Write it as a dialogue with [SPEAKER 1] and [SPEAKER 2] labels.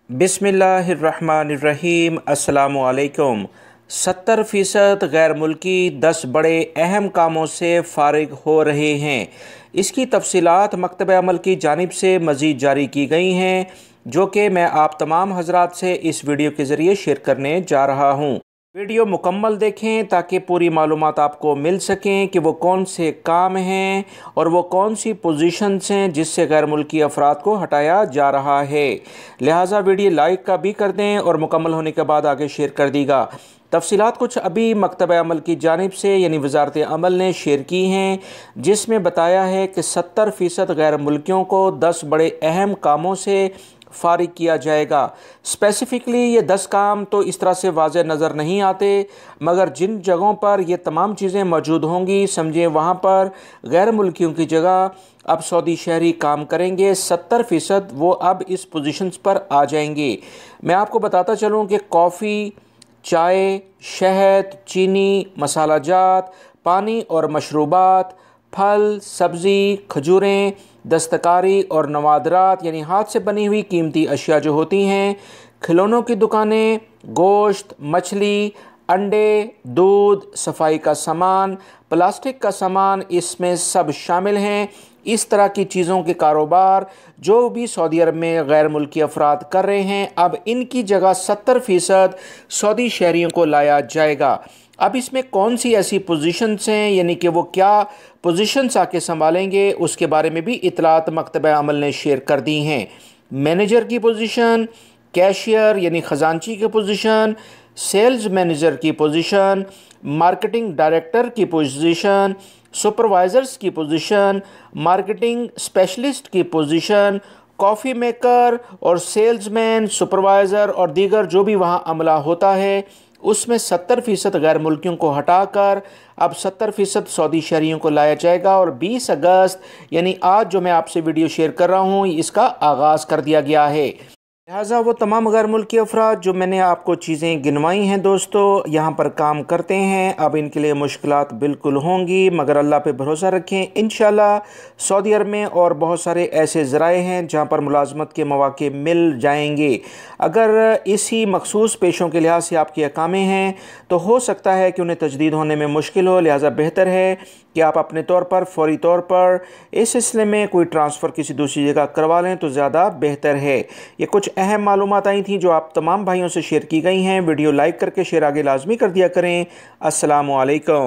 [SPEAKER 1] बिस्मिल्लाहिर्रहमानिर्रहीम। अस्सलामुअलैकुम। 70% गैर मुल्की 10 बड़े अहम कामों से फ़ारिग हो रहे हैं। इसकी तफसीलात मकतब अमल की जानिब से मज़ीद जारी की गई हैं, जो कि मैं आप तमाम हजरात से इस वीडियो के ज़रिए शेयर करने जा रहा हूँ। वीडियो मुकम्मल देखें ताकि पूरी मालूमात आपको मिल सकें कि वो कौन से काम हैं और वो कौन सी पोजीशंस हैं जिससे गैर मुल्की अफराद को हटाया जा रहा है। लिहाजा वीडियो लाइक का भी कर दें और मुकम्मल होने के बाद आगे शेयर कर दीगा। तफसीलात कुछ अभी मकतब अमल की जानिब से यानी वजारत अमल ने शेयर की हैं, जिसमें बताया है कि 70% गैर मुल्कियों को 10 बड़े अहम कामों से फ़ारिग किया जाएगा। स्पेसिफ़िकली ये 10 काम तो इस तरह से वाज़ेह नज़र नहीं आते, मगर जिन जगहों पर ये तमाम चीज़ें मौजूद होंगी, समझें वहाँ पर गैर मुल्कियों की जगह अब सऊदी शहरी काम करेंगे। 70% वो अब इस पोजीशंस पर आ जाएंगे। मैं आपको बताता चलूँ कि कॉफ़ी, चाय, शहद, चीनी, मसाला जात, पानी और मशरूबात, फल, सब्ज़ी, खजूरें, दस्तकारी और नवादरात यानी हाथ से बनी हुई कीमती अशिया जो होती हैं, खिलौनों की दुकानें, गोश्त, मछली, अंडे, दूध, सफाई का सामान, प्लास्टिक का सामान, इसमें सब शामिल हैं। इस तरह की चीज़ों के कारोबार जो भी सऊदी अरब में गैर मुल्की अफराद कर रहे हैं, अब इनकी जगह 70% सऊदी शहरियों को लाया जाएगा। अब इसमें कौन सी ऐसी पोजीशंस हैं, यानी कि वो क्या पोजीशंस आके संभालेंगे, उसके बारे में भी इतलात मकतब अमल ने शेयर कर दी हैं। मैनेजर की पोजीशन, कैशियर यानी ख़जानची की पोजीशन, सेल्स मैनेजर की पोजीशन, मार्केटिंग डायरेक्टर की पोजीशन, सुपरवाइज़र्स की पोजीशन, मार्केटिंग स्पेशलिस्ट की पोजीशन, कॉफ़ी मेकर और सेल्समैन, सुपरवाइज़र और दीगर जो भी वहाँ अमला होता है, उसमें 70% गैर मुल्कियों को हटाकर अब 70% सऊदी शहरियों को लाया जाएगा। और 20 अगस्त यानी आज जो मैं आपसे वीडियो शेयर कर रहा हूँ, इसका आगाज़ कर दिया गया है। लिहाजा वो तमाम गैर मुल्की अफराद जो मैंने आपको चीज़ें गिनवाई हैं दोस्तों, यहाँ पर काम करते हैं, अब इनके लिए मुश्किलात बिल्कुल होंगी, मगर अल्लाह पे भरोसा रखें। इंशाल्लाह सऊदी अरब में और बहुत सारे ऐसे ज़राए हैं जहाँ पर मुलाजमत के मौके मिल जाएंगे। अगर इसी मखसूस पेशों के लिहाज से आपके अकामे हैं तो हो सकता है कि उन्हें तजदीद होने में मुश्किल हो। लिहाजा बेहतर है कि आप अपने तौर पर फ़ौरी तौर पर इस सिलसिले में कोई ट्रांसफ़र किसी दूसरी जगह करवा लें तो ज़्यादा बेहतर है। ये कुछ अहम मालूमात आई थी जो आप तमाम भाइयों से शेयर की गई हैं। वीडियो लाइक करके शेयर आगे लाजमी कर दिया करें। अस्सलामु अलैकुम।